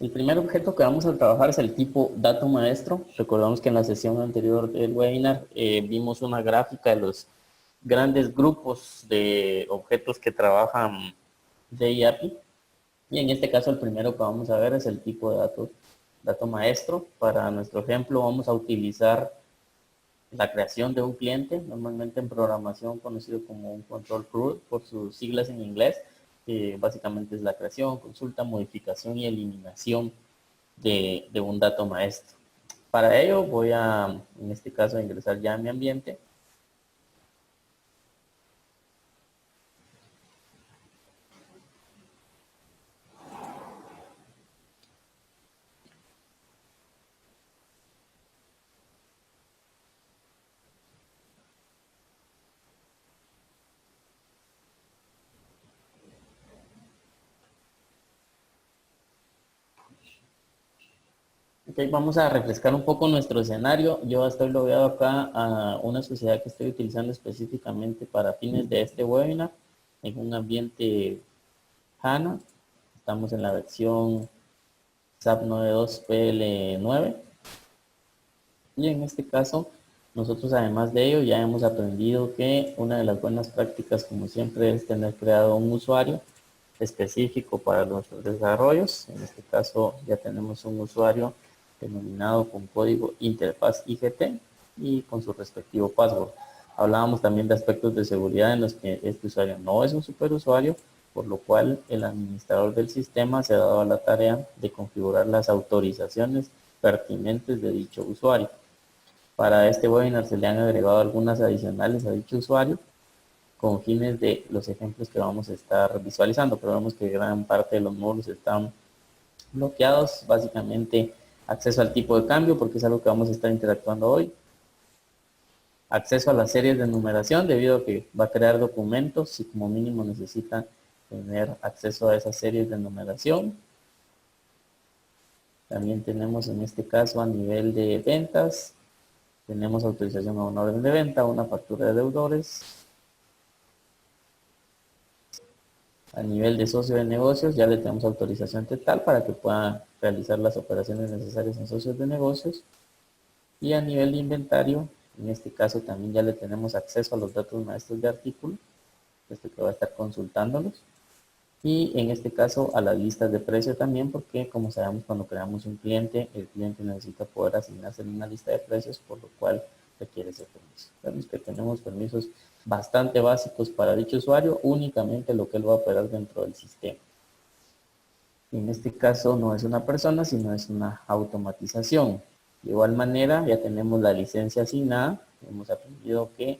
El primer objeto que vamos a trabajar es el tipo dato maestro. Recordamos que en la sesión anterior del webinar vimos una gráfica de los grandes grupos de objetos que trabajan de API. Y en este caso el primero que vamos a ver es el tipo de dato maestro. Para nuestro ejemplo vamos a utilizar la creación de un cliente, normalmente en programación conocido como un control flow por sus siglas en inglés. Básicamente es la creación, consulta, modificación y eliminación de un dato maestro. Para ello voy a, en este caso, a ingresar ya a mi ambiente. Ok, vamos a refrescar un poco nuestro escenario. Yo estoy logueado acá a una sociedad que estoy utilizando específicamente para fines de este webinar en un ambiente HANA. Estamos en la versión SAP 92 PL9 y en este caso nosotros además de ello ya hemos aprendido que una de las buenas prácticas como siempre es tener creado un usuario específico para nuestros desarrollos. En este caso ya tenemos un usuario denominado con código interfaz IGT y con su respectivo password. Hablábamos también de aspectos de seguridad en los que este usuario no es un superusuario, por lo cual el administrador del sistema se ha dado a la tarea de configurar las autorizaciones pertinentes de dicho usuario. Para este webinar se le han agregado algunas adicionales a dicho usuario con fines de los ejemplos que vamos a estar visualizando, pero vemos que gran parte de los módulos están bloqueados, básicamente acceso al tipo de cambio, porque es algo que vamos a estar interactuando hoy, acceso a las series de numeración, debido a que va a crear documentos y como mínimo necesita tener acceso a esas series de numeración. También tenemos en este caso a nivel de ventas, tenemos autorización a una orden de venta, una factura de deudores. A nivel de socio de negocios ya le tenemos autorización total para que pueda realizar las operaciones necesarias en socios de negocios. Y a nivel de inventario, en este caso también ya le tenemos acceso a los datos maestros de artículo, este que va a estar consultándolos. Y en este caso a las listas de precio también, porque como sabemos cuando creamos un cliente, el cliente necesita poder asignarse en una lista de precios, por lo cual requiere ese permiso. Vemos que tenemos permisos bastante básicos para dicho usuario, únicamente lo que él va a operar dentro del sistema. En este caso no es una persona, sino es una automatización. De igual manera, ya tenemos la licencia asignada. Hemos aprendido que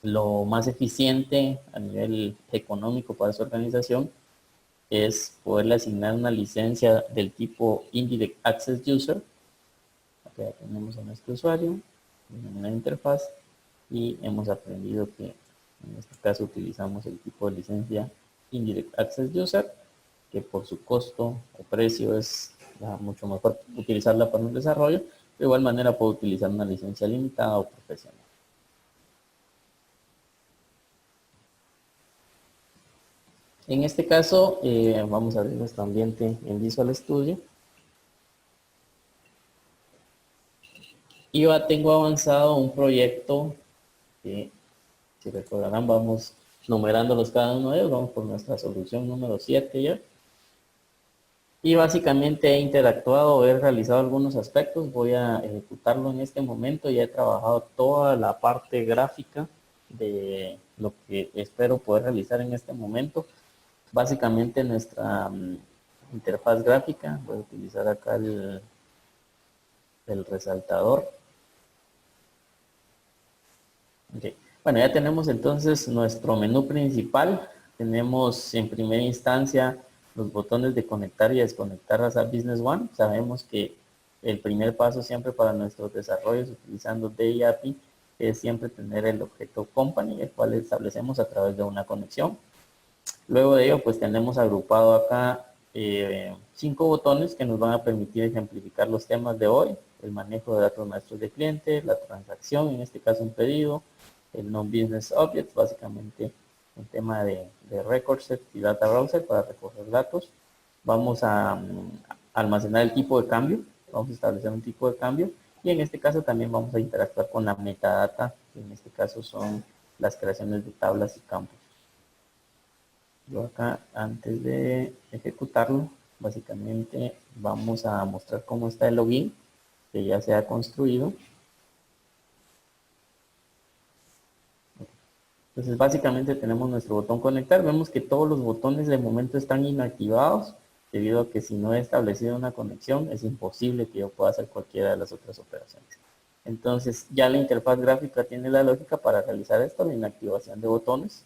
lo más eficiente a nivel económico para su organización es poderle asignar una licencia del tipo Indirect Access User. Acá tenemos a nuestro usuario, en una interfaz, y hemos aprendido que en este caso utilizamos el tipo de licencia Indirect Access User, que por su costo o precio es mucho mejor utilizarla para un desarrollo. De igual manera puedo utilizar una licencia limitada o profesional. En este caso vamos a ver nuestro ambiente en Visual Studio. Y ya tengo avanzado un proyecto que, si recordarán, vamos numerándolos cada uno de ellos. Vamos por nuestra solución número 7 ya. Y básicamente he interactuado, he realizado algunos aspectos, voy a ejecutarlo en este momento. Ya he trabajado toda la parte gráfica de lo que espero poder realizar en este momento. Básicamente nuestra interfaz gráfica, voy a utilizar acá el resaltador. Okay. Bueno, ya tenemos entonces nuestro menú principal. Tenemos en primera instancia los botones de conectar y desconectar a SAP Business One. Sabemos que el primer paso siempre para nuestros desarrollos utilizando DI API es siempre tener el objeto company, el cual establecemos a través de una conexión. Luego de ello, pues tenemos agrupado acá 5 botones que nos van a permitir ejemplificar los temas de hoy: el manejo de datos maestros de cliente, la transacción, en este caso un pedido, el non-business objects, básicamente un tema de record set y data browser para recoger datos. Vamos a almacenar el tipo de cambio, vamos a establecer un tipo de cambio, y en este caso también vamos a interactuar con la metadata, que en este caso son las creaciones de tablas y campos. Yo acá, antes de ejecutarlo, básicamente vamos a mostrar cómo está el login, que ya se ha construido. Entonces, básicamente tenemos nuestro botón conectar. Vemos que todos los botones de momento están inactivados, debido a que si no he establecido una conexión, es imposible que yo pueda hacer cualquiera de las otras operaciones. Entonces, ya la interfaz gráfica tiene la lógica para realizar esto, la inactivación de botones.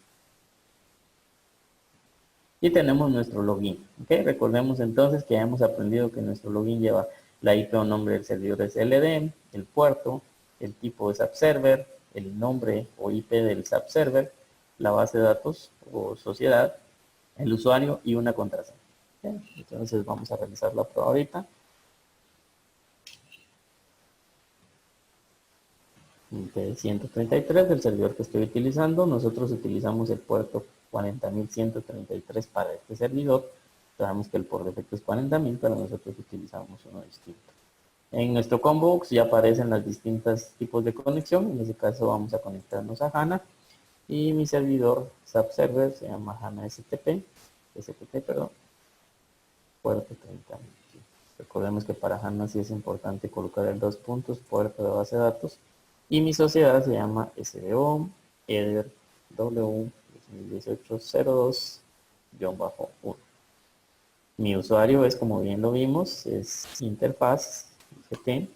Y tenemos nuestro login. ¿Okay? Recordemos entonces que ya hemos aprendido que nuestro login lleva la IP o nombre del servidor SLD, el puerto, el tipo de SAP Server, el nombre o IP del SAP Server, la base de datos o sociedad, el usuario y una contraseña. ¿Okay? Entonces vamos a realizar la prueba ahorita. IP 133 del servidor que estoy utilizando. Nosotros utilizamos el puerto 40.133 para este servidor. Sabemos que el por defecto es 40.000, pero nosotros utilizamos uno distinto. En nuestro combo ya aparecen los distintos tipos de conexión. En este caso vamos a conectarnos a HANA. Y mi servidor SAP Server se llama HANA STP, perdón, puerto 30.000. Recordemos que para HANA sí es importante colocar el 2 puntos, puerto de base de datos. Y mi sociedad se llama SDO Eder W 2018-02-1. Mi usuario es, como bien lo vimos, es interfaz GT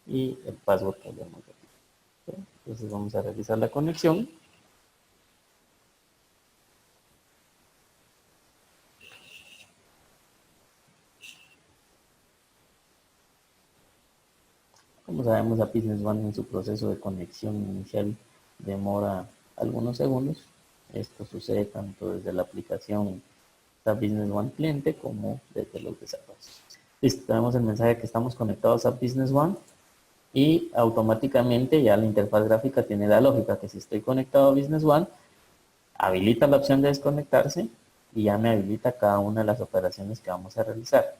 y el password que ya hemos repetido. Entonces vamos a realizar la conexión. Como sabemos, a Business One en su proceso de conexión inicial demora algunos segundos. Esto sucede tanto desde la aplicación SAP Business One cliente como desde los desarrollos. Listo, tenemos el mensaje que estamos conectados a Business One y automáticamente ya la interfaz gráfica tiene la lógica que si estoy conectado a Business One, habilita la opción de desconectarse y ya me habilita cada una de las operaciones que vamos a realizar.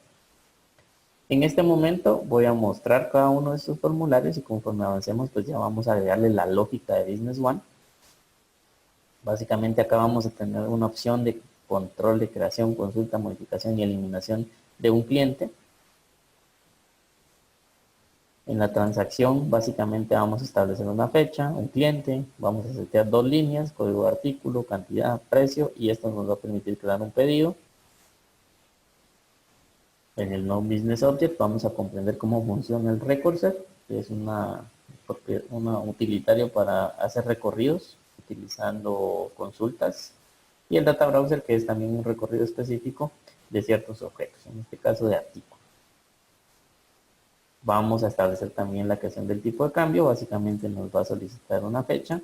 En este momento voy a mostrar cada uno de estos formularios y conforme avancemos pues ya vamos a agregarle la lógica de Business One. Básicamente acá vamos a tener una opción de control de creación, consulta, modificación y eliminación de un cliente. En la transacción básicamente vamos a establecer una fecha, un cliente, vamos a setear 2 líneas, código de artículo, cantidad, precio, y esto nos va a permitir crear un pedido. En el No Business Object vamos a comprender cómo funciona el record set, que es una utilitario para hacer recorridos utilizando consultas, y el Data Browser, que es también un recorrido específico de ciertos objetos, en este caso de artículos. Vamos a establecer también la creación del tipo de cambio. Básicamente nos va a solicitar una fecha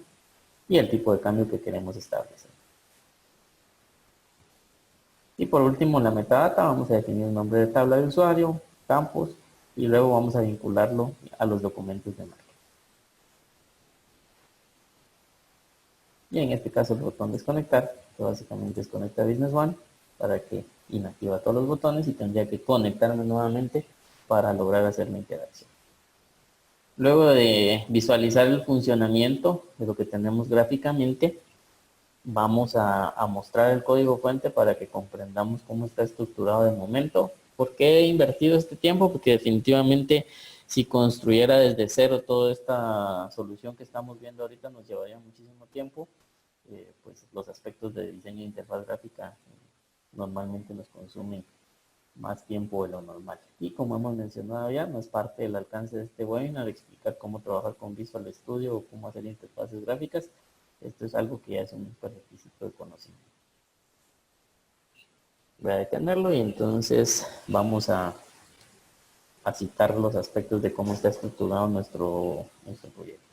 y el tipo de cambio que queremos establecer. Y por último, en la metadata vamos a definir un nombre de tabla de usuario, campos, y luego vamos a vincularlo a los documentos de marca. Y en este caso el botón desconectar, que básicamente desconecta Business One para que inactiva todos los botones y tendría que conectarme nuevamente para lograr hacer la interacción. Luego de visualizar el funcionamiento de lo que tenemos gráficamente, vamos a mostrar el código fuente para que comprendamos cómo está estructurado de momento. ¿Por qué he invertido este tiempo? Porque definitivamente si construyera desde cero toda esta solución que estamos viendo ahorita nos llevaría muchísimo tiempo. Pues los aspectos de diseño de interfaz gráfica normalmente nos consumen más tiempo de lo normal. Y como hemos mencionado ya, no es parte del alcance de este webinar explicar cómo trabajar con Visual Studio o cómo hacer interfaces gráficas. Esto es algo que ya es un requisito de conocimiento. Voy a detenerlo y entonces vamos a citar los aspectos de cómo está estructurado nuestro proyecto.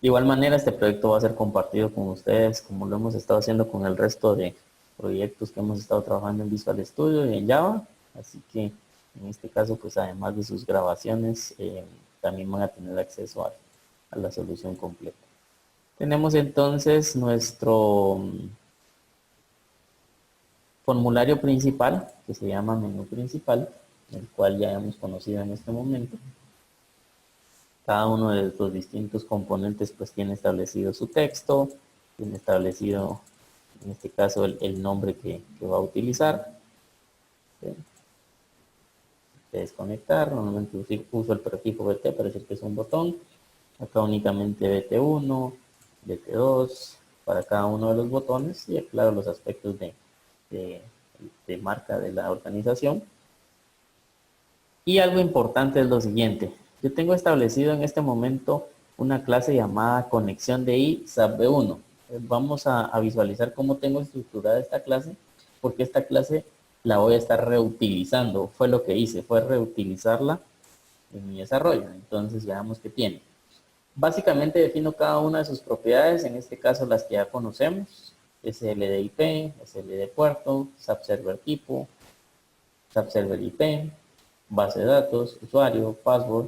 De igual manera, este proyecto va a ser compartido con ustedes, como lo hemos estado haciendo con el resto de proyectos que hemos estado trabajando en Visual Studio y en Java. Así que en este caso, pues además de sus grabaciones, también van a tener acceso a la solución completa. Tenemos entonces nuestro formulario principal, que se llama menú principal, el cual ya hemos conocido en este momento. Cada uno de los distintos componentes pues tiene establecido su texto, tiene establecido en este caso el nombre que va a utilizar. Desconectar, normalmente uso el prefijo BT para decir que es un botón. Acá únicamente BT1, BT2 para cada uno de los botones y aclaro los aspectos de marca de la organización. Y algo importante es lo siguiente. Yo tengo establecido en este momento una clase llamada conexión de I SAP B1. Vamos a visualizar cómo tengo estructurada esta clase, porque esta clase la voy a estar reutilizando. Fue lo que hice, fue reutilizarla en mi desarrollo. Entonces veamos qué tiene. Básicamente defino cada una de sus propiedades, en este caso las que ya conocemos. SLD IP, SLD puerto, SAP server tipo, SAP server IP, base de datos, usuario, password,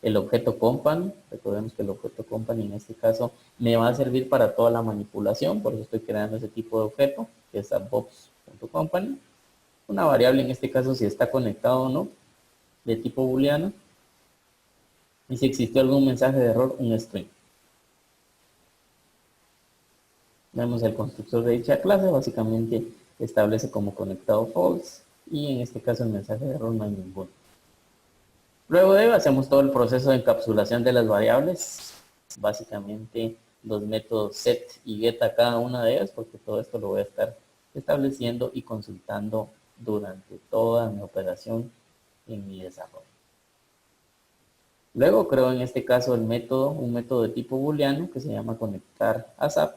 el objeto company. Recordemos que el objeto company en este caso me va a servir para toda la manipulación, por eso estoy creando ese tipo de objeto, que es box.company. Una variable en este caso si está conectado o no, de tipo booleano. Y si existió algún mensaje de error, un string. Vemos el constructor de dicha clase, básicamente establece como conectado false y en este caso el mensaje de error no hay ninguno. Luego de ello hacemos todo el proceso de encapsulación de las variables, básicamente los métodos set y get a cada una de ellas, porque todo esto lo voy a estar estableciendo y consultando durante toda mi operación en mi desarrollo. Luego creo en este caso un método de tipo booleano que se llama conectar a SAP,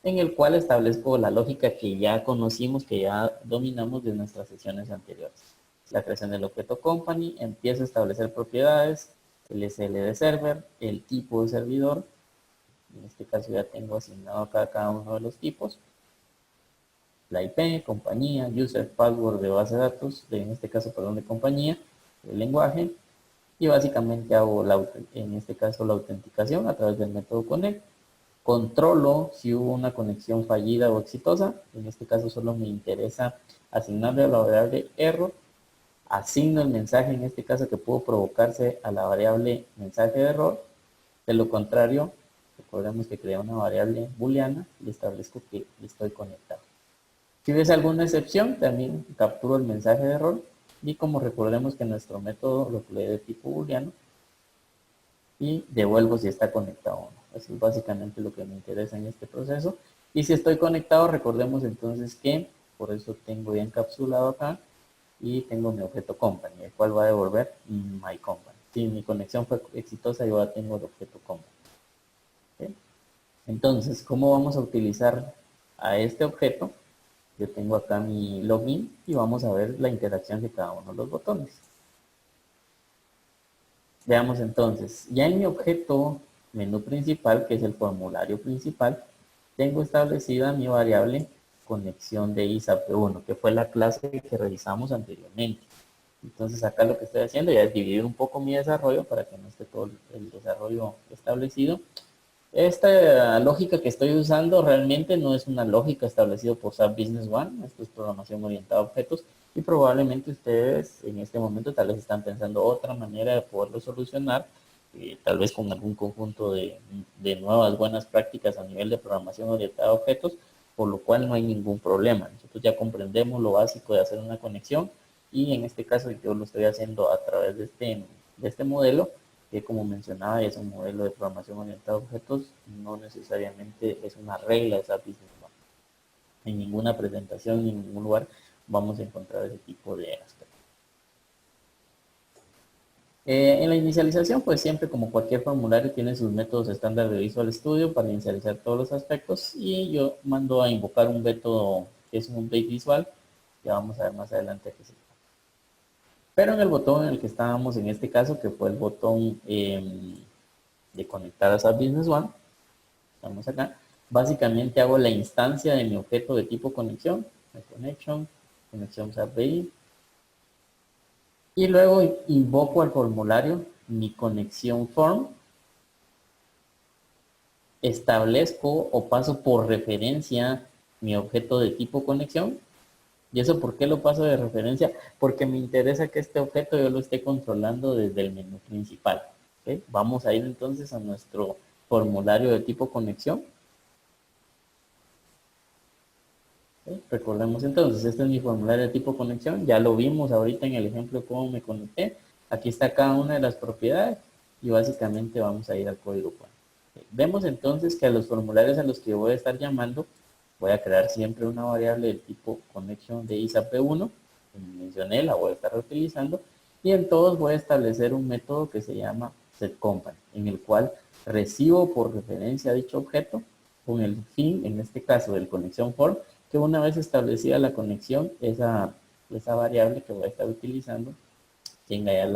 en el cual establezco la lógica que ya conocimos, que ya dominamos de nuestras sesiones anteriores. La creación del objeto company, empiezo a establecer propiedades, el SLD server, el tipo de servidor, en este caso ya tengo asignado acá cada uno de los tipos, la IP, compañía, user, password de base de datos, en este caso, perdón, de compañía, el lenguaje, y básicamente hago en este caso la autenticación a través del método connect. Controlo si hubo una conexión fallida o exitosa. En este caso solo me interesa asignarle a la variable error. Asigno el mensaje en este caso que pudo provocarse a la variable mensaje de error. De lo contrario, recordemos que creé una variable booleana y establezco que estoy conectado. Si ves alguna excepción, también capturo el mensaje de error. Y como recordemos que nuestro método lo creé de tipo booleano, y devuelvo si está conectado o no. Eso es básicamente lo que me interesa en este proceso. Y si estoy conectado, recordemos entonces que, por eso tengo ya encapsulado acá, y tengo mi objeto company, el cual va a devolver my company. Si mi conexión fue exitosa, yo ya tengo el objeto company. ¿Okay? Entonces, ¿cómo vamos a utilizar a este objeto? Yo tengo acá mi login y vamos a ver la interacción de cada uno de los botones. Veamos entonces, ya en mi objeto menú principal, que es el formulario principal, tengo establecida mi variable conexión de ISAP1, que fue la clase que revisamos anteriormente. Entonces acá lo que estoy haciendo ya es dividir un poco mi desarrollo para que no esté todo el desarrollo establecido. Esta lógica que estoy usando realmente no es una lógica establecida por SAP Business One, esto es programación orientada a objetos y probablemente ustedes en este momento tal vez están pensando otra manera de poderlo solucionar, tal vez con algún conjunto de nuevas buenas prácticas a nivel de programación orientada a objetos, por lo cual no hay ningún problema. Nosotros ya comprendemos lo básico de hacer una conexión y en este caso yo lo estoy haciendo a través de este modelo que como mencionaba es un modelo de programación orientada a objetos, no necesariamente es una regla de SAP Business One. En ninguna presentación, en ningún lugar vamos a encontrar ese tipo de aspectos. En la inicialización, pues siempre como cualquier formulario tiene sus métodos estándar de Visual Studio para inicializar todos los aspectos y yo mando a invocar un método que es un update visual, que vamos a ver más adelante que se pero en el botón en el que estábamos en este caso, que fue el botón de conectar a SAP Business One, estamos acá, básicamente hago la instancia de mi objeto de tipo conexión, la conexión API, y luego invoco al formulario mi conexión form, establezco o paso por referencia mi objeto de tipo conexión. ¿Y eso por qué lo paso de referencia? Porque me interesa que este objeto yo lo esté controlando desde el menú principal. ¿Okay? Vamos a ir entonces a nuestro formulario de tipo conexión. ¿Okay? Recordemos entonces, este es mi formulario de tipo conexión. Ya lo vimos ahorita en el ejemplo de cómo me conecté. Aquí está cada una de las propiedades y básicamente vamos a ir al código fuente. ¿Okay? Vemos entonces que a los formularios a los que voy a estar llamando, voy a crear siempre una variable del tipo connection de ISAP1, como mencioné, la voy a estar reutilizando, y en todos voy a establecer un método que se llama setCompany, en el cual recibo por referencia a dicho objeto con el fin, en este caso, del conexión form, que una vez establecida la conexión, esa variable que voy a estar utilizando tenga ya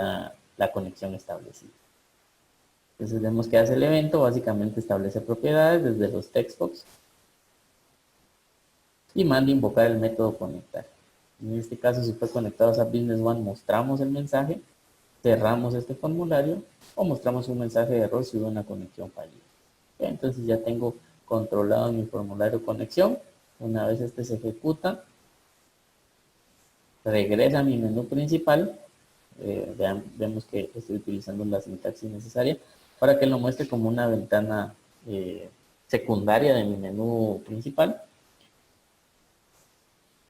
la conexión establecida. Entonces vemos que hace el evento, básicamente establece propiedades desde los textbox y manda invocar el método conectar. En este caso, si fue conectado a SAP Business One, mostramos el mensaje, cerramos este formulario o mostramos un mensaje de error si hubo una conexión fallida. Entonces ya tengo controlado mi formulario conexión. Una vez este se ejecuta, regresa a mi menú principal. Vemos que estoy utilizando la sintaxis necesaria para que lo muestre como una ventana secundaria de mi menú principal.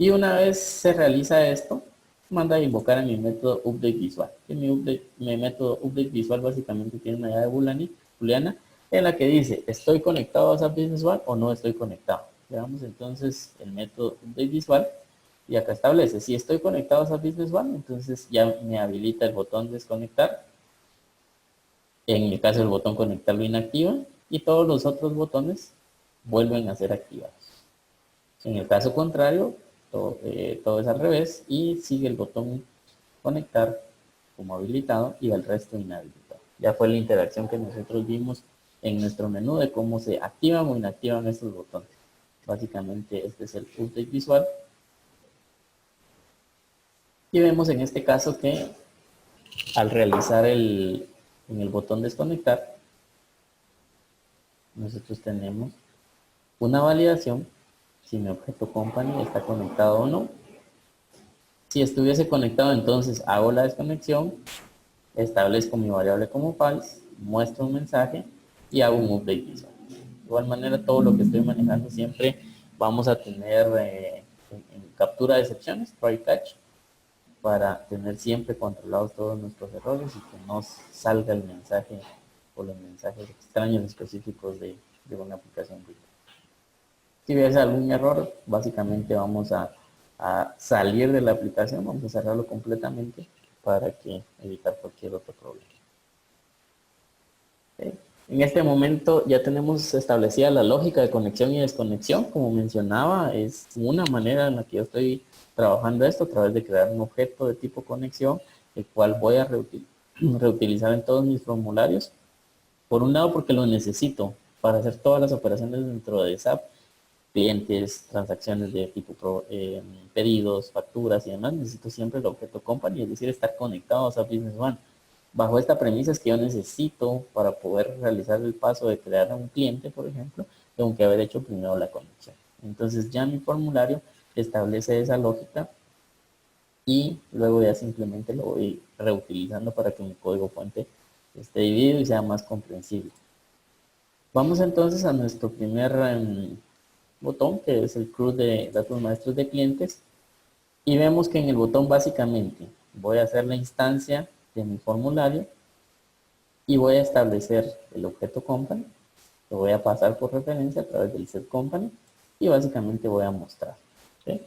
Y una vez se realiza esto, manda a invocar a mi método updateVisual. Mi método updateVisual básicamente tiene una llave booleana en la que dice, ¿estoy conectado a SAP Business One o no estoy conectado? Veamos entonces el método updateVisual y acá establece, si estoy conectado a SAP Business One, entonces ya me habilita el botón desconectar. En el caso del botón conectar lo inactiva y todos los otros botones vuelven a ser activados. En el caso contrario, todo es al revés y sigue el botón conectar como habilitado y el resto inhabilitado. Ya fue la interacción que nosotros vimos en nuestro menú de cómo se activan o inactivan estos botones. Básicamente este es el update visual. Y vemos en este caso que al realizar en el botón desconectar, nosotros tenemos una validación si mi objeto company está conectado o no. Si estuviese conectado, entonces hago la desconexión, establezco mi variable como false, muestro un mensaje y hago un update visual. De igual manera, todo lo que estoy manejando siempre vamos a tener en captura de excepciones, try catch, para tener siempre controlados todos nuestros errores y que no salga el mensaje o los mensajes extraños específicos de una aplicación. Si ves algún error, básicamente vamos a salir de la aplicación, vamos a cerrarlo completamente para que evitar cualquier otro problema. ¿Okay? En este momento ya tenemos establecida la lógica de conexión y desconexión, como mencionaba, es una manera en la que yo estoy trabajando esto a través de crear un objeto de tipo conexión, el cual voy a reutilizar en todos mis formularios. Por un lado porque lo necesito para hacer todas las operaciones dentro de SAP, clientes, transacciones de tipo pedidos, facturas y demás, necesito siempre el objeto company, es decir, estar conectados a Business One. Bajo esta premisa es que yo necesito, para poder realizar el paso de crear a un cliente, por ejemplo, tengo que haber hecho primero la conexión. Entonces ya mi formulario establece esa lógica y luego ya simplemente lo voy reutilizando para que mi código fuente esté dividido y sea más comprensible. Vamos entonces a nuestro primer botón, que es el CRUD de datos maestros de clientes, y vemos que en el botón básicamente voy a hacer la instancia de mi formulario y voy a establecer el objeto company, lo voy a pasar por referencia a través del set company y básicamente voy a mostrar. ¿Okay?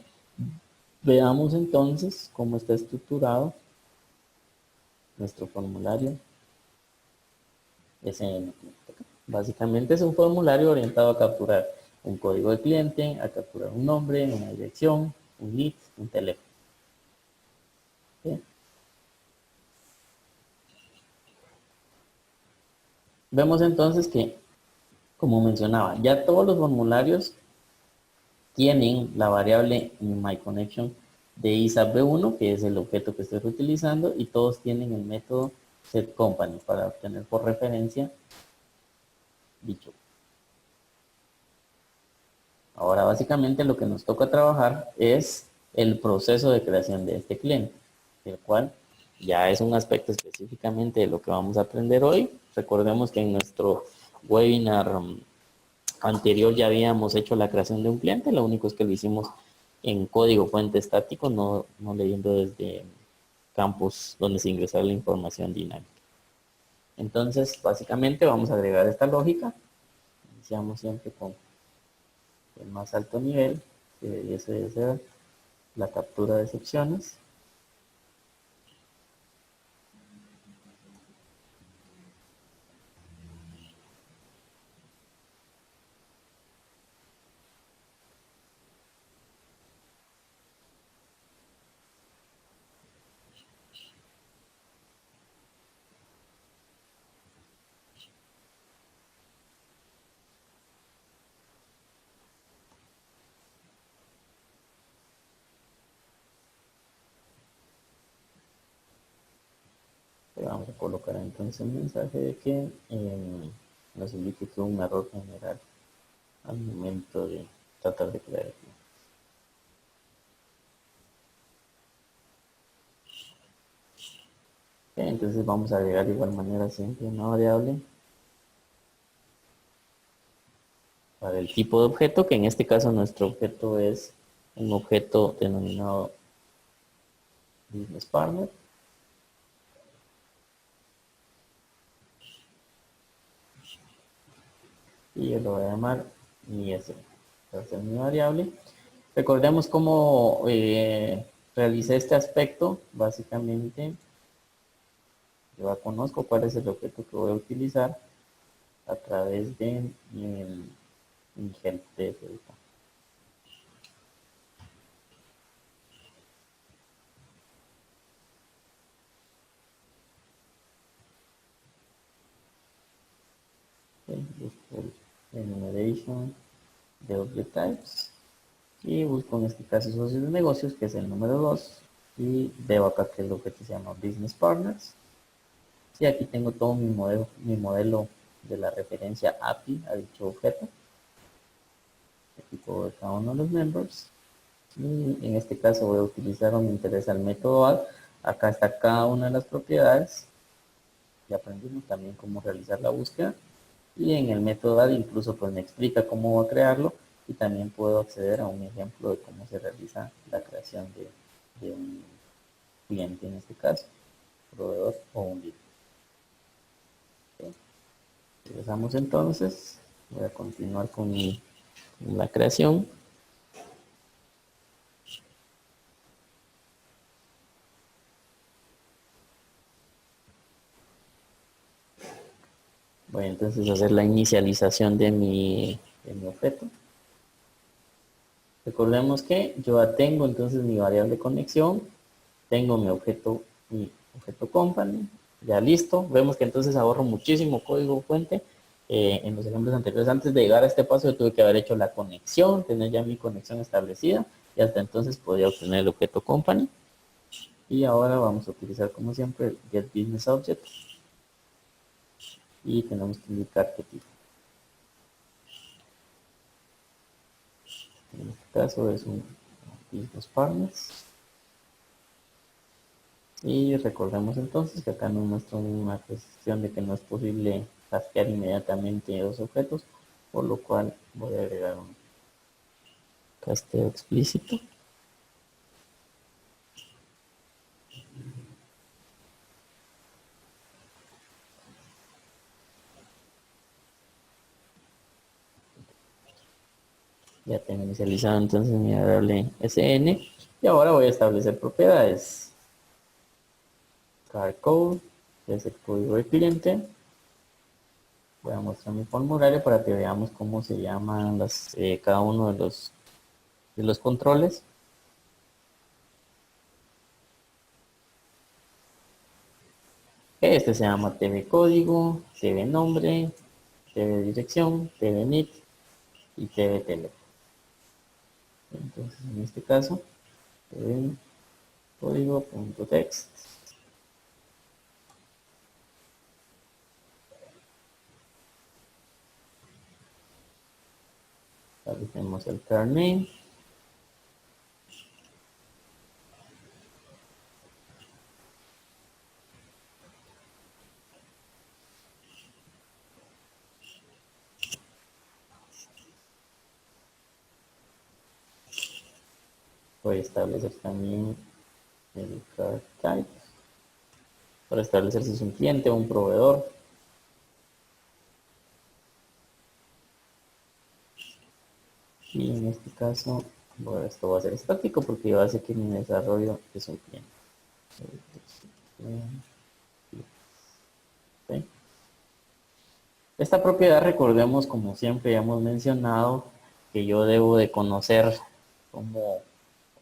Veamos entonces cómo está estructurado nuestro formulario SN. Básicamente es un formulario orientado a capturar un código de cliente, a capturar un nombre, una dirección, un NIT, un teléfono. ¿Sí? Vemos entonces que Como mencionaba, ya todos los formularios tienen la variable myConnection de ISAP-B1, que es el objeto que estoy reutilizando, y todos tienen el método setCompany para obtener por referencia dicho. Ahora, básicamente lo que nos toca trabajar es el proceso de creación de este cliente, el cual ya es un aspecto específicamente de lo que vamos a aprender hoy. Recordemos que en nuestro webinar anterior ya habíamos hecho la creación de un cliente, lo único es que lo hicimos en código fuente estático, no leyendo desde campus donde se ingresaba la información dinámica. Entonces, básicamente vamos a agregar esta lógica. Iniciamos siempre con el más alto nivel, que debiese de ser la captura de secciones. Le vamos a colocar entonces un mensaje de que nos indique que hubo un error general al momento de tratar de crear el cliente. Entonces vamos a agregar de igual manera siempre una variable para el tipo de objeto, que en este caso nuestro objeto es un objeto denominado Business Partner. Y yo lo voy a llamar mi S. Va a ser mi variable. Recordemos cómo realicé este aspecto. Básicamente, yo ya conozco cuál es el objeto que voy a utilizar a través de mi help de Delta. Busco el enumeration de object types y busco en este caso socios de negocios, que es el número 2, y veo acá que el objeto se llama Business Partners. Y aquí tengo todo mi modelo de la referencia API a dicho objeto. Aquí puedo ver cada uno de los members. Y en este caso voy a utilizar o me interesa el método add. Acá está cada una de las propiedades. Ya aprendimos también cómo realizar la búsqueda. Y en el método add incluso pues me explica cómo va a crearlo. Y también puedo acceder a un ejemplo de cómo se realiza la creación de un cliente en este caso, proveedor o un lead. Regresamos entonces. Voy a continuar con la creación. Voy entonces a hacer la inicialización de mi objeto. Recordemos que yo ya tengo entonces mi variable de conexión, tengo mi objeto company, ya listo. Vemos que entonces ahorro muchísimo código fuente. En los ejemplos anteriores, antes de llegar a este paso, yo tuve que haber hecho la conexión, tener ya mi conexión establecida, y hasta entonces podía obtener el objeto company. Y ahora vamos a utilizar como siempre el getBusinessObject y tenemos que indicar qué tipo. En este caso es un Business Partners. Y recordemos entonces que acá nos muestra una precisión de que no es posible tasquear inmediatamente dos objetos, por lo cual voy a agregar un casteo explícito. Ya tengo inicializado entonces mi variable SN y ahora voy a establecer propiedades. Car code, que es el código del cliente. Voy a mostrar mi formulario para que veamos cómo se llaman cada uno de los controles. Este se llama TV código, TV nombre, TV dirección, TV NIT y TV teléfono. Entonces, en este caso, TV código.text. Establecemos el car name. Voy a establecer también el car type para establecer si es un cliente o un proveedor. Y en este caso, bueno, esto va a ser estático porque yo hace que mi desarrollo es un cliente. ¿Sí? Esta propiedad, recordemos, como siempre ya hemos mencionado, que yo debo de conocer cómo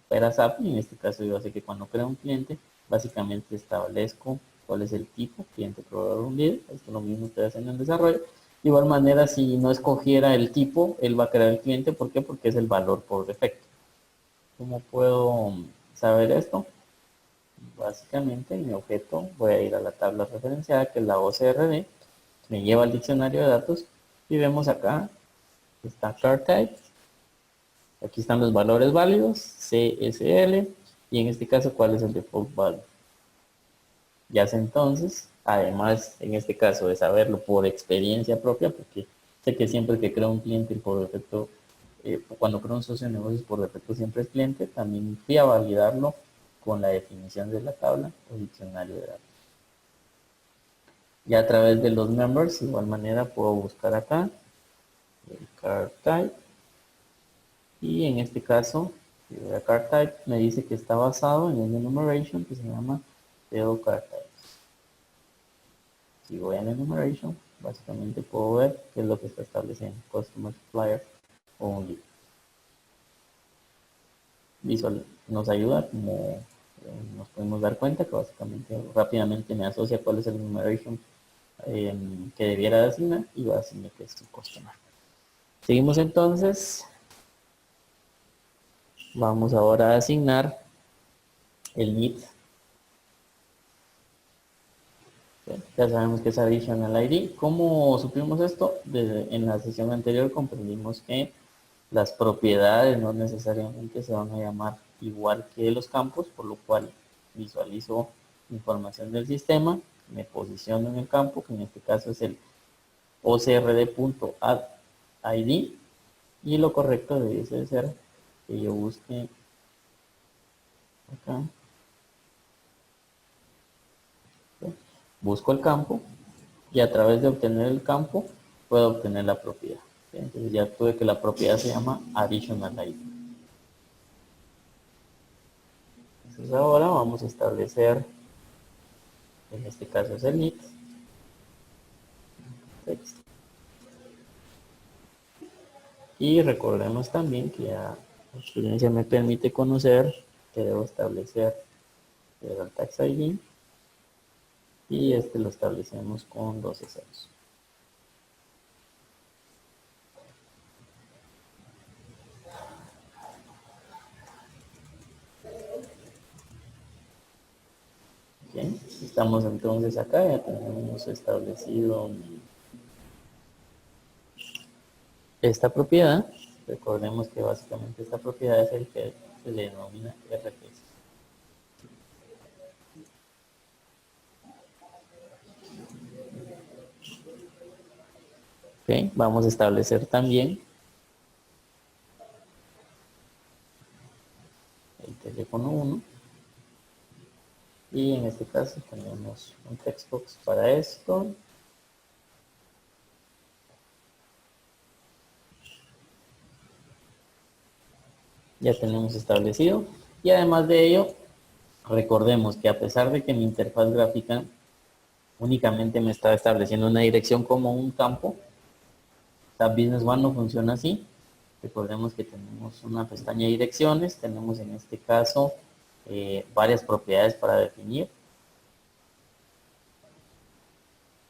opera SAP, y en este caso yo sé que cuando creo un cliente, básicamente establezco cuál es el tipo, cliente, proveedor, unidad. Esto es lo mismo que ustedes hacen en el desarrollo. De igual manera, si no escogiera el tipo, él va a crear el cliente. ¿Por qué? Porque es el valor por defecto. ¿Cómo puedo saber esto? Básicamente, en mi objeto voy a ir a la tabla referenciada, que es la OCRD, me lleva al diccionario de datos y vemos acá, está car type, aquí están los valores válidos, CSL, y en este caso, ¿cuál es el default value? Ya sé entonces, además, en este caso de saberlo por experiencia propia, porque sé que siempre que creo un cliente por defecto, cuando creo un socio de negocios por defecto siempre es cliente, también fui a validarlo con la definición de la tabla o diccionario de datos. Ya a través de los members, de igual manera puedo buscar acá el card type, y en este caso, si voy a card type, me dice que está basado en el enumeration que se llama Theo card type. Si voy a la enumeration, básicamente puedo ver qué es lo que está estableciendo Customer Supplier Only. Visual nos ayuda, como nos podemos dar cuenta, que básicamente rápidamente me asocia cuál es el enumeration que debiera asignar, y va a asignar que es un customer. Seguimos entonces. Vamos ahora a asignar el NIT. Ya sabemos que es Additional ID. ¿Cómo supimos esto? En la sesión anterior comprendimos que las propiedades no necesariamente se van a llamar igual que los campos, por lo cual visualizo información del sistema, me posiciono en el campo, que en este caso es el ocrd.add.id, y lo correcto debe ser que yo busque acá, ¿sí? Busco el campo, y a través de obtener el campo puedo obtener la propiedad. ¿Sí? Entonces ya tuve que la propiedad se llama Additional ID. Entonces ahora vamos a establecer, en este caso es el NIT, text. Y recordemos también que la experiencia me permite conocer que debo establecer el tax ID, y este lo establecemos con 12 ceros. Bien, estamos entonces acá, ya tenemos establecido esta propiedad. Recordemos que básicamente esta propiedad es el que se le denomina RFS. Okay, vamos a establecer también el teléfono 1, y en este caso tenemos un textbox para esto. Ya tenemos establecido, y además de ello, recordemos que a pesar de que mi interfaz gráfica únicamente me está estableciendo una dirección como un campo, SAP Business One no funciona así. Recordemos que tenemos una pestaña de direcciones, tenemos en este caso varias propiedades para definir,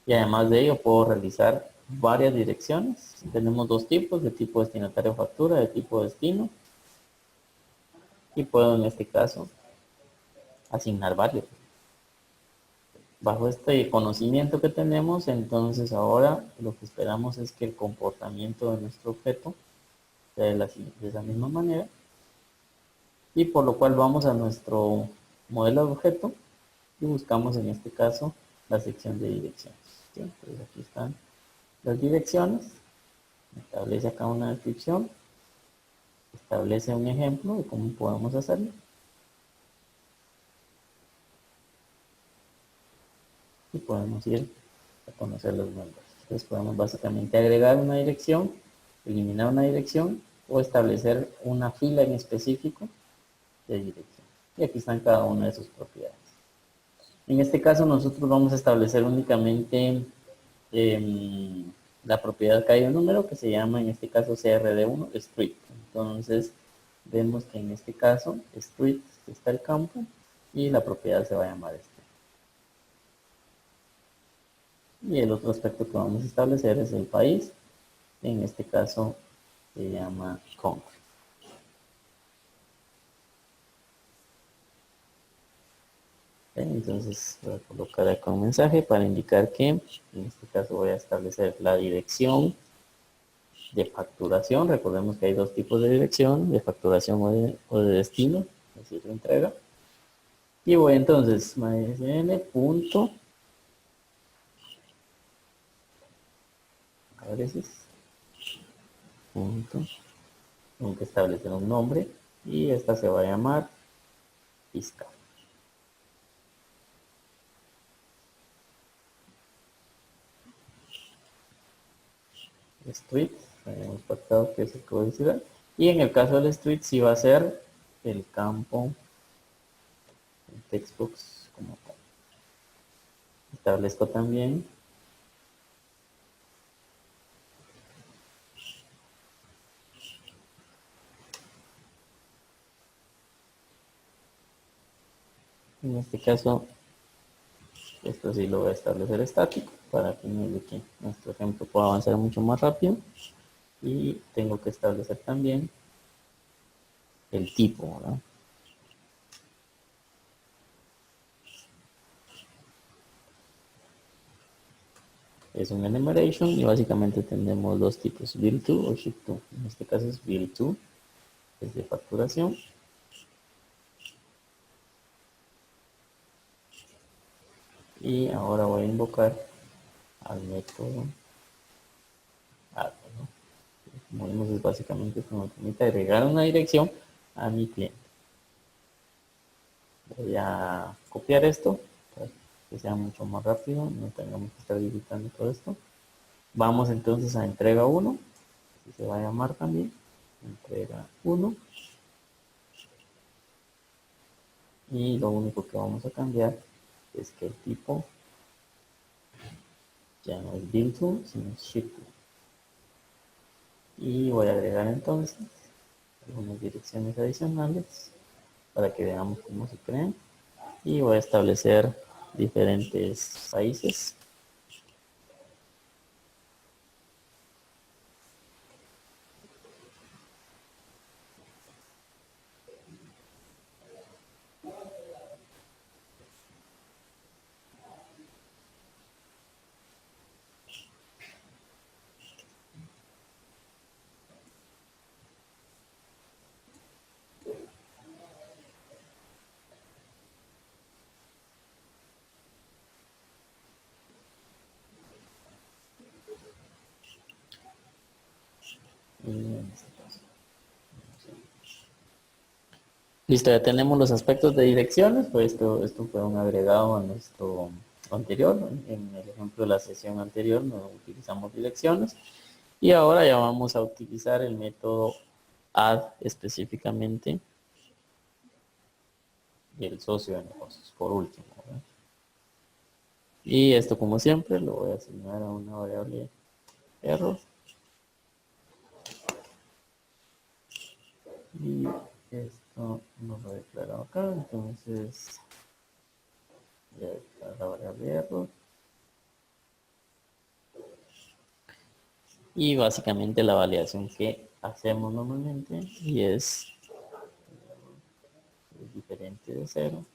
y además de ello puedo realizar varias direcciones. Tenemos dos tipos, de tipo destinatario factura, de tipo destino. Y puedo en este caso asignar varios. Bajo este conocimiento que tenemos, entonces ahora lo que esperamos es que el comportamiento de nuestro objeto sea de esa misma manera. Y por lo cual vamos a nuestro modelo de objeto y buscamos en este caso la sección de direcciones. ¿Sí? Entonces aquí están las direcciones, establece acá una descripción, establece un ejemplo de cómo podemos hacerlo. Y podemos ir a conocer los nombres. Entonces podemos básicamente agregar una dirección, eliminar una dirección o establecer una fila en específico de dirección. Y aquí están cada una de sus propiedades. En este caso nosotros vamos a establecer únicamente la propiedad que hay un número que se llama en este caso CRD1 street. Entonces vemos que en este caso street está el campo y la propiedad se va a llamar street. Y el otro aspecto que vamos a establecer es el país. En este caso se llama country. Entonces voy a colocar acá un mensaje para indicar que en este caso voy a establecer la dirección de facturación. Recordemos que hay dos tipos de dirección, de facturación o de destino, es decir, de entrega. Y voy entonces mysn punto punto, tengo que establecer un nombre y esta se va a llamar fiscal. Street, habíamos pactado que es el código ciudad. Y en el caso del street sí va a ser el campo, el textbox como tal. Establezco también en este caso, esto sí lo voy a establecer estático para que nuestro ejemplo pueda avanzar mucho más rápido. Y tengo que establecer también el tipo, ¿verdad? Es un enumeration y básicamente tenemos dos tipos, bill to o ship to. En este caso es bill to, es de facturación. Y ahora voy a invocar al método add, ¿no? Como vemos es básicamente que me permite agregar una dirección a mi cliente. Voy a copiar esto para que sea mucho más rápido, no tengamos que estar digitando todo esto. Vamos entonces a entrega 1, así se va a llamar también, entrega 1. Y lo único que vamos a cambiar es que el tipo ya no es bill to, sino ship to. Y voy a agregar entonces algunas direcciones adicionales para que veamos cómo se crean. Y voy a establecer diferentes países. Listo, ya tenemos los aspectos de direcciones, pues esto fue un agregado a nuestro anterior. En el ejemplo de la sesión anterior no utilizamos direcciones. Y ahora ya vamos a utilizar el método add específicamente del socio de negocios, por último, ¿verdad? Y esto, como siempre, lo voy a asignar a una variable error. Y esto lo he declarado acá, entonces voy a declarar la variable error. Y básicamente la validación que hacemos normalmente y es diferente de cero.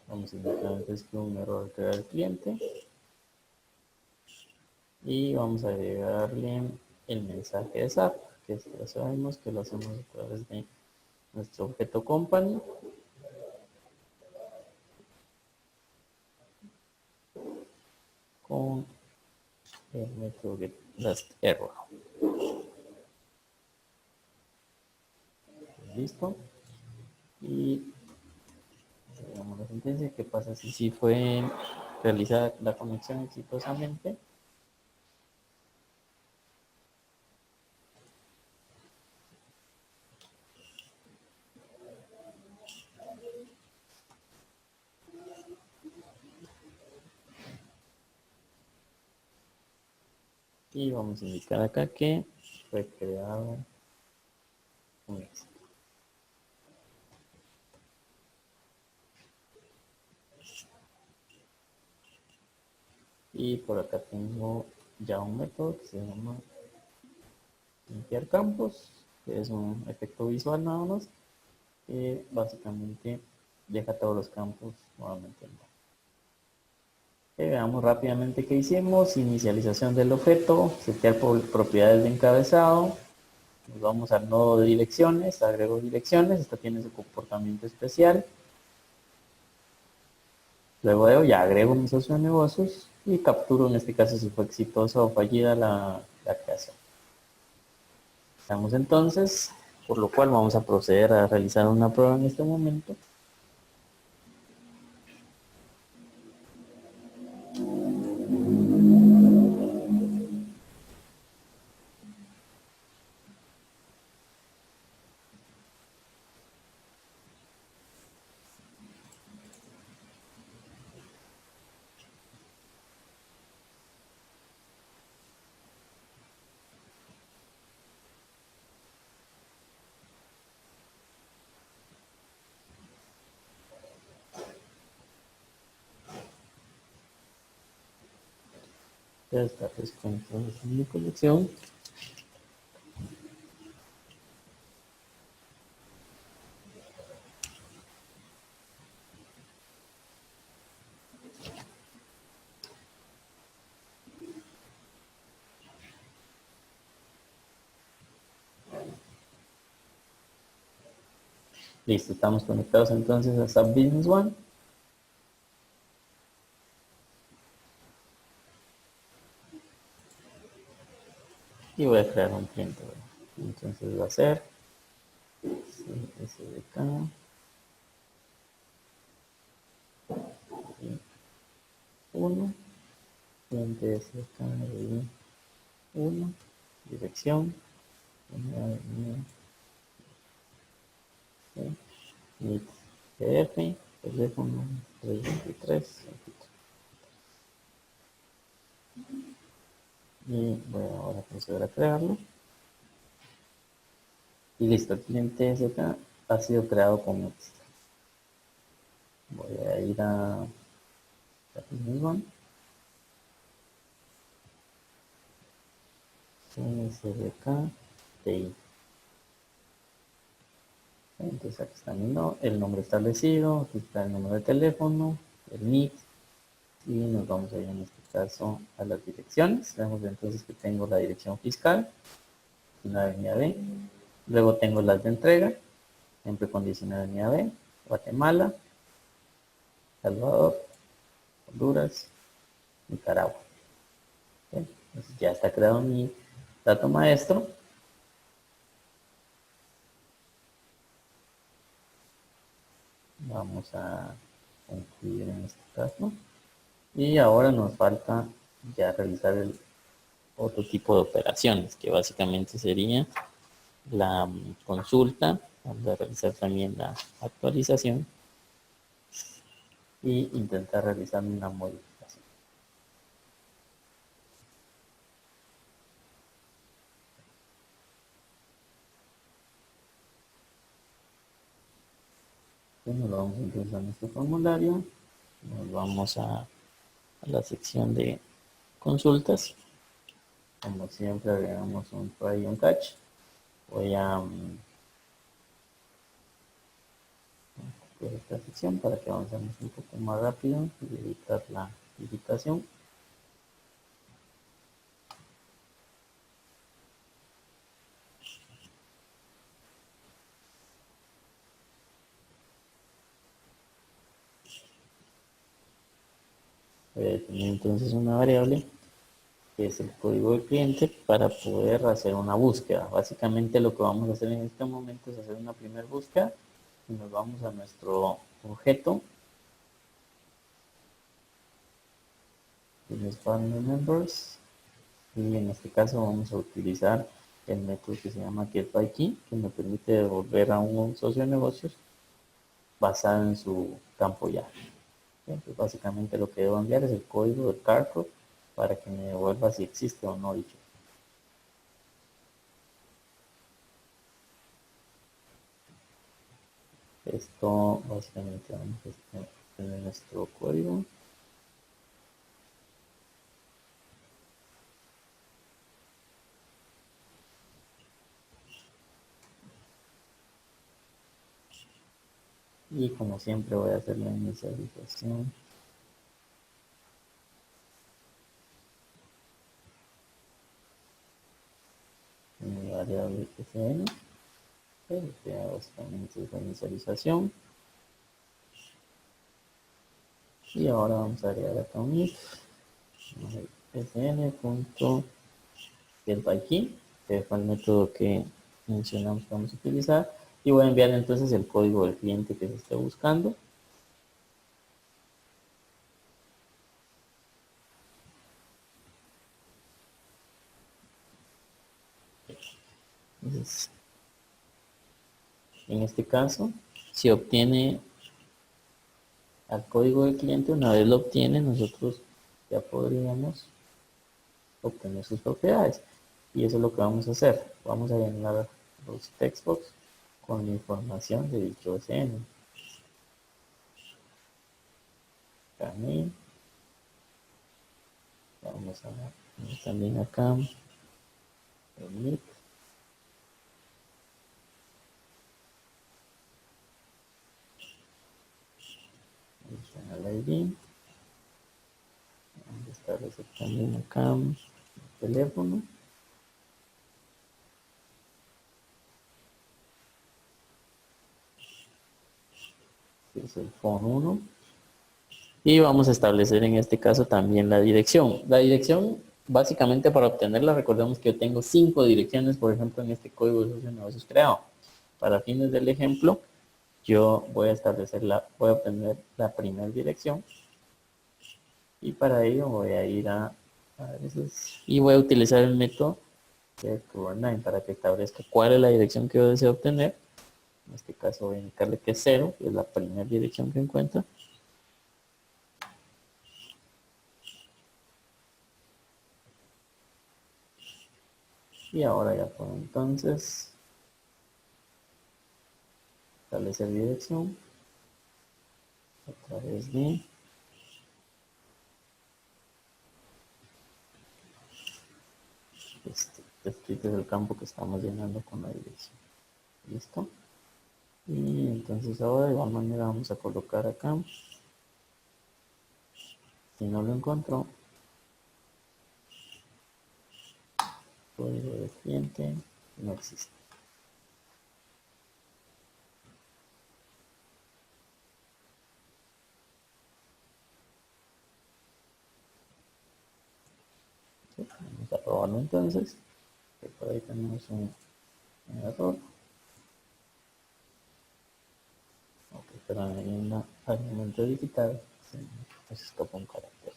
Vamos a indicar antes que un error crea el cliente y vamos a agregarle el mensaje de SAP, que ya sabemos que lo hacemos a través de nuestro objeto company con el método getLastError. Listo. Y digamos la sentencia, ¿qué pasa si sí fue realizada la conexión exitosamente? Y vamos a indicar acá que fue creado un éxito. Y por acá tengo ya un método que se llama limpiar campos, que es un efecto visual nada más, que básicamente deja todos los campos nuevamente en blanco. Veamos rápidamente qué hicimos. Inicialización del objeto, setear propiedades de encabezado. Nos vamos al nodo de direcciones, agrego direcciones, esta tiene su comportamiento especial. Luego de ello ya agrego mi socio de negocios y capturo en este caso si fue exitosa o fallida la creación. Estamos entonces, por lo cual vamos a proceder a realizar una prueba en este momento. Ya está desconectada mi conexión. Listo, estamos conectados entonces a SAP Business One. Y voy a crear un cliente. Entonces va a ser SDK 1, cliente SDK 1, dirección, NIT PDF, teléfono 323. Y voy ahora a proceder a crearlo. Y listo, el cliente SDK ha sido creado con éxito. Voy a ir a Business One. SDK TI. Entonces aquí está el nombre establecido, aquí está el número de teléfono, el NIC, y nos vamos a ir en este caso a las direcciones. Vemos entonces que tengo la dirección fiscal, una avenida B, luego tengo las de entrega, siempre con 19 avenida B, Guatemala, Salvador, Honduras, Nicaragua. Entonces ya está creado mi dato maestro. Vamos a concluir en este caso. Y ahora nos falta ya realizar el otro tipo de operaciones, que básicamente sería la consulta. Vamos a realizar también la actualización y intentar realizar una modificación. Bueno, lo vamos a ingresar en este formulario, nos vamos a la sección de consultas. Como siempre agregamos un try y un catch. Voy a copiar esta sección para que avancemos un poco más rápido y evitar la digitación. Voy a definir entonces una variable que es el código del cliente para poder hacer una búsqueda. Básicamente lo que vamos a hacer en este momento es hacer una primera búsqueda y nos vamos a nuestro objeto business partner members y en este caso vamos a utilizar el método que se llama getByKey, que me permite devolver a un socio de negocios basado en su campo llave. Entonces básicamente lo que debo enviar es el código de CarCode para que me devuelva si existe o no dicho. Esto básicamente vamos a tener nuestro código. Y como siempre voy a hacer la inicialización en mi variable fn. Básicamente es la inicialización. Y ahora vamos a agregar acá un if fn.getByKey, que fue el método que mencionamos que vamos a utilizar. Y voy a enviar entonces el código del cliente que se esté buscando. Entonces, en este caso, si obtiene al código del cliente, una vez lo obtiene, nosotros ya podríamos obtener sus propiedades. Y eso es lo que vamos a hacer. Vamos a llenar los textbox con la información de dicho SN. También vamos a ver también acá el NIC, el ID. Vamos a establecer también acá el teléfono. Que es el phone 1. Y vamos a establecer en este caso también la dirección. La dirección, básicamente para obtenerla, recordemos que yo tengo 5 direcciones, por ejemplo, en este código de socio de negocios creado. Para fines del ejemplo, yo voy a voy a obtener la primera dirección. Y para ello voy a ir a y voy a utilizar el método de Kubernetes para que establezca cuál es la dirección que yo deseo obtener. En este caso voy a indicarle que es 0, que es la primera dirección que encuentra. Y ahora ya puedo entonces establecer dirección a través de este es el campo que estamos llenando con la dirección. Listo. Y entonces ahora de igual manera vamos a colocar acá. Si no lo encontró, código de cliente no existe. ¿Sí? Vamos a probarlo entonces. Que por ahí tenemos un error. Ok, pero al momento de digitar se nos escapa un carácter.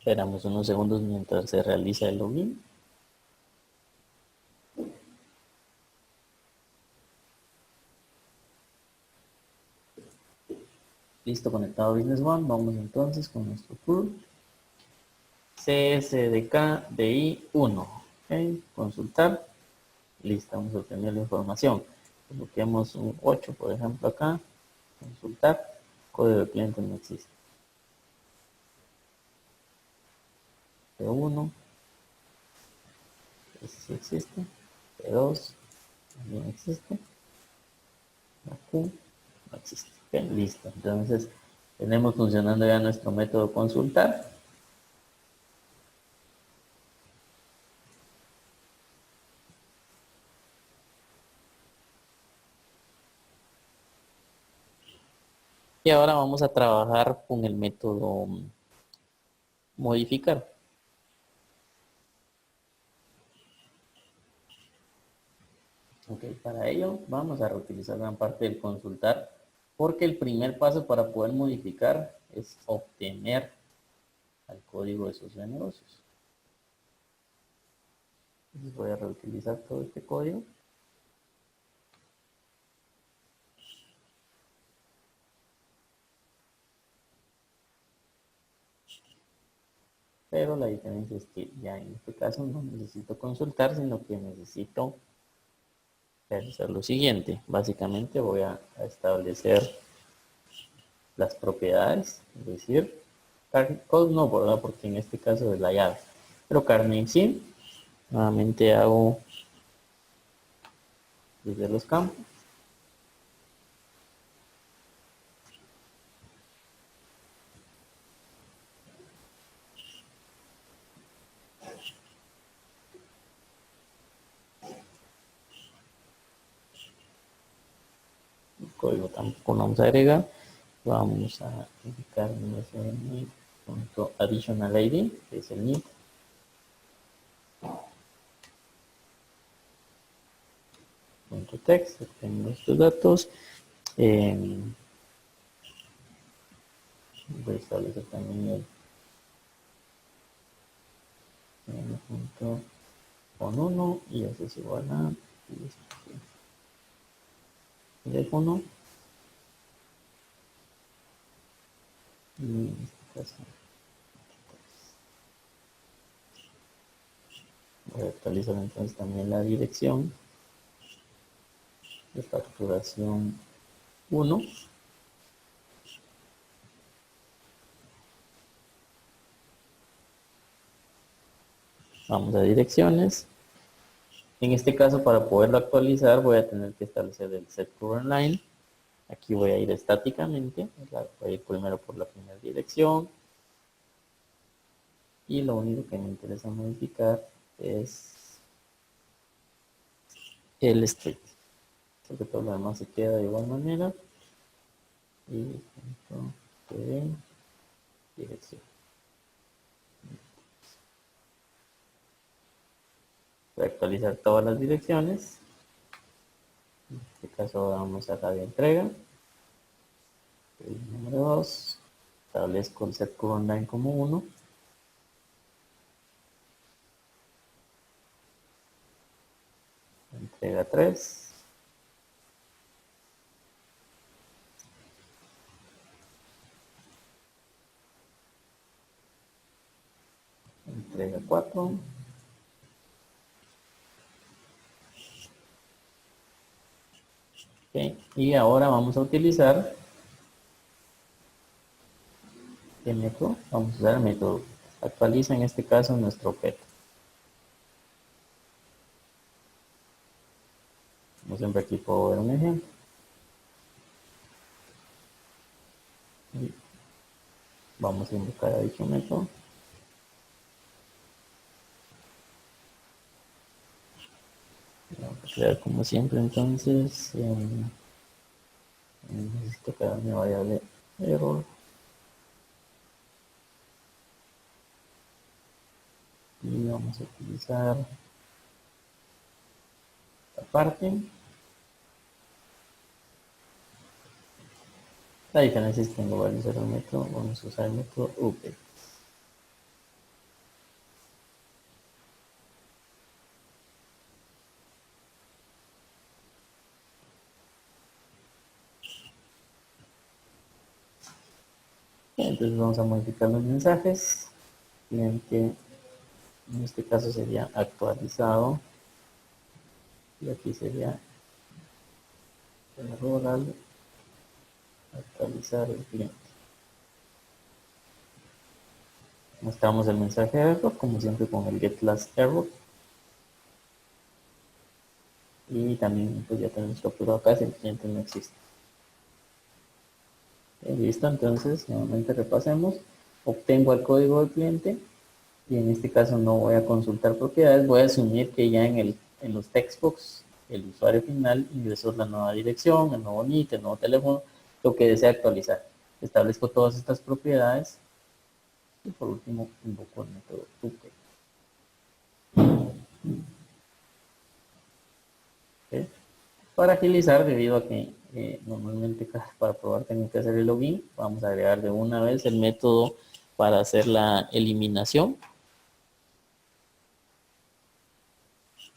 Esperamos unos segundos mientras se realiza el login. Listo, conectado a Business One. Vamos entonces con nuestro tour. CSDK DI 1. Ok, consultar. Listo, vamos a obtener la información. Coloquemos un 8, por ejemplo, acá. Consultar. Código de cliente no existe. P1. Ese sí existe. P2. También existe. La Q no existe. Ok, listo. Entonces, tenemos funcionando ya nuestro método consultar. Y ahora vamos a trabajar con el método modificar. Ok, para ello vamos a reutilizar gran parte del consultar, porque el primer paso para poder modificar es obtener el código de socio de negocios. Entonces voy a reutilizar todo este código. Pero la diferencia es que ya en este caso no necesito consultar, sino que necesito realizar lo siguiente. Básicamente voy a establecer las propiedades, es decir, code no, ¿verdad? Porque en este caso es la llave. Pero carne en sí, nuevamente hago desde los campos. El código tampoco lo vamos a agregar. Vamos a indicar nuestro punto additional ID, que es el NID. Punto text, tengo estos datos. Voy a establecer también el punto con 1 y eso es igual a teléfono. Y en este caso voy a actualizar entonces también la dirección de facturación 1. Vamos a direcciones. En este caso, para poderlo actualizar, voy a tener que establecer el set current line. Aquí voy a ir estáticamente. Voy a ir primero por la primera dirección. Y lo único que me interesa modificar es el street. Porque todo lo demás se queda de igual manera. Y punto de dirección. Voy a actualizar todas las direcciones. En este caso vamos a la de entrega. El número 2. Establezco el set current line como 1. Entrega 3. Entrega 4. Okay. Y ahora vamos a utilizar el método. Vamos a usar el método actualiza en este caso nuestro objeto. Como siempre aquí puedo ver un ejemplo. Y vamos a invocar a dicho método. Vamos a crear como siempre entonces. Necesito crear mi variable error. Y vamos a utilizar esta parte. La diferencia es que en lugar de usar el método, vamos a usar el método update. Entonces vamos a modificar los mensajes. Cliente, en este caso sería actualizado. Y aquí sería error al actualizar el cliente. Mostramos el mensaje de error, como siempre con el get last error. Y también pues ya tenemos capturado acá si el cliente no existe. Listo, entonces nuevamente repasemos. Obtengo el código del cliente y en este caso no voy a consultar propiedades, voy a asumir que ya en los textbox el usuario final ingresó la nueva dirección, el nuevo NIT, el nuevo teléfono, lo que desea actualizar. Establezco todas estas propiedades y por último invoco el método tuple. ¿Okay? Para agilizar, debido a que normalmente para probar tengo que hacer el login, vamos a agregar de una vez el método para hacer la eliminación.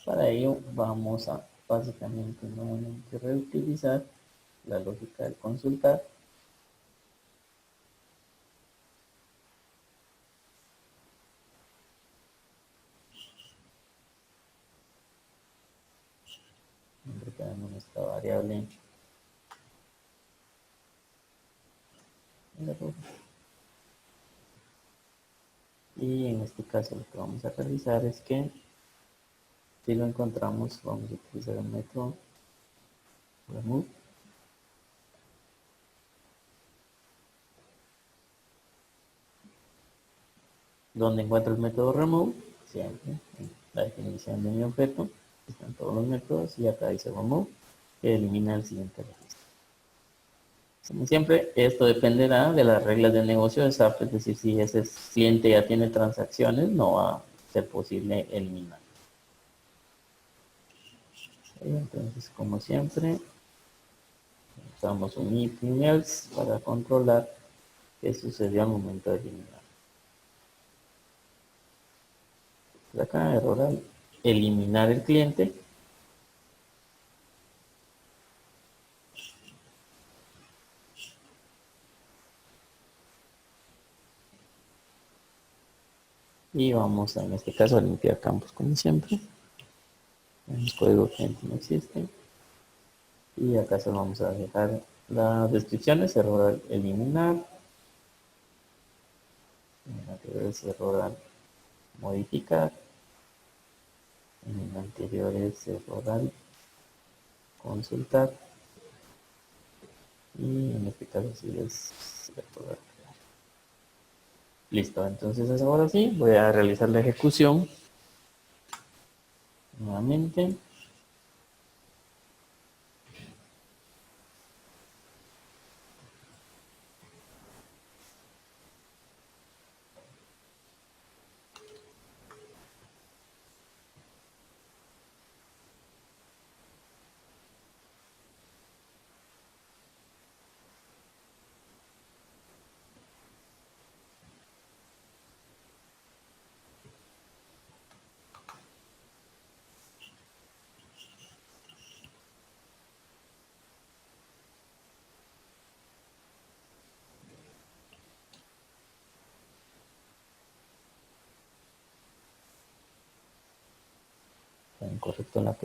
Para ello vamos a básicamente nuevamente reutilizar la lógica del consultar. Siempre tenemos nuestra variable error. Y en este caso lo que vamos a realizar es que si lo encontramos vamos a utilizar el método remove. Donde encuentro el método remove, siempre en la definición de mi objeto, están todos los métodos y acá dice remove, que elimina el siguiente registro. Como siempre, esto dependerá de las reglas de negocio de SAP, es decir, si ese cliente ya tiene transacciones, no va a ser posible eliminar. Entonces, como siempre, usamos un if y else para controlar qué sucedió al momento de eliminar. Acá, error al eliminar el cliente. Y vamos a, en este caso, a limpiar campos como siempre. El código cliente no existe. Y acá solo vamos a dejar las descripciones, error al eliminar. En el anterior es error al modificar. En el anterior es error al consultar. Y en este caso sí es error al crear. Listo, entonces ahora sí, voy a realizar la ejecución nuevamente. Está incorrecto las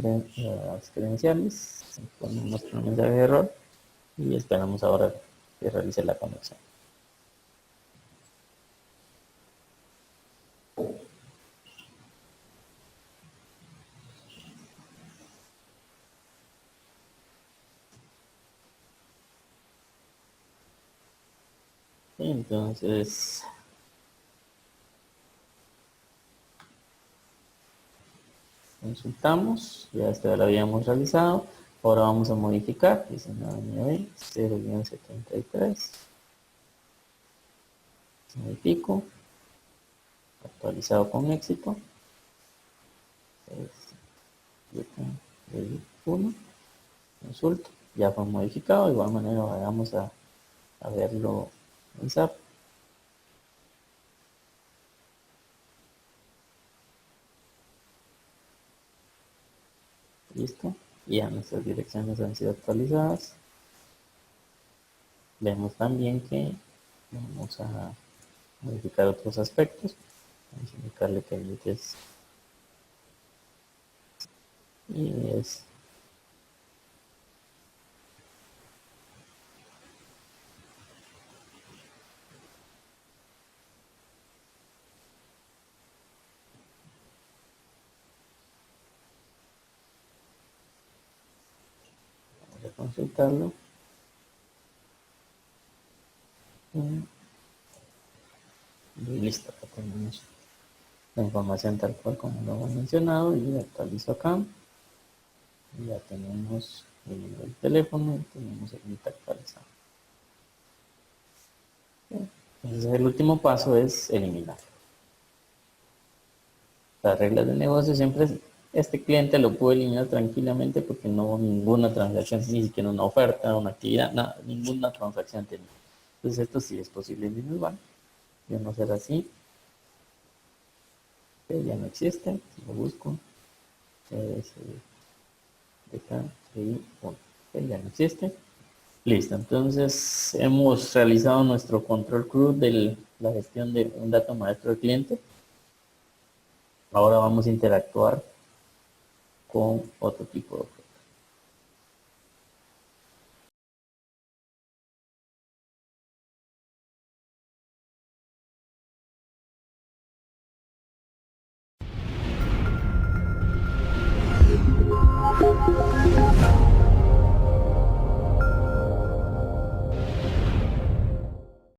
credenciales. Ponemos nuestro mensaje de error y esperamos ahora que realice la conexión. Entonces, consultamos, ya esto lo habíamos realizado. Ahora vamos a modificar 19.0-73. Modifico, actualizado con éxito. 1, consulto, ya fue modificado. De igual manera vamos a verlo en SAP. Listo, ya nuestras direcciones han sido actualizadas. Vemos también que Vamos a modificar otros aspectos. Vamos a indicarle que el es y es vamos a consultarlo y listo, acá tenemos la información tal cual como lo hemos mencionado y actualizo acá y ya tenemos el número del teléfono y tenemos el NIT actualizado. Entonces el último paso es eliminar. Las reglas de negocio siempre este cliente lo puede eliminar tranquilamente porque no hubo ninguna transacción, ni siquiera una oferta, una actividad, nada, ninguna transacción tenía. Entonces esto sí es posible individual. Yo no será así. Que ya no existe. Si lo busco. Que ya no existe. Listo. Entonces hemos realizado nuestro control crew de la gestión de un dato maestro del cliente. Ahora vamos a interactuar con otro tipo de objetos.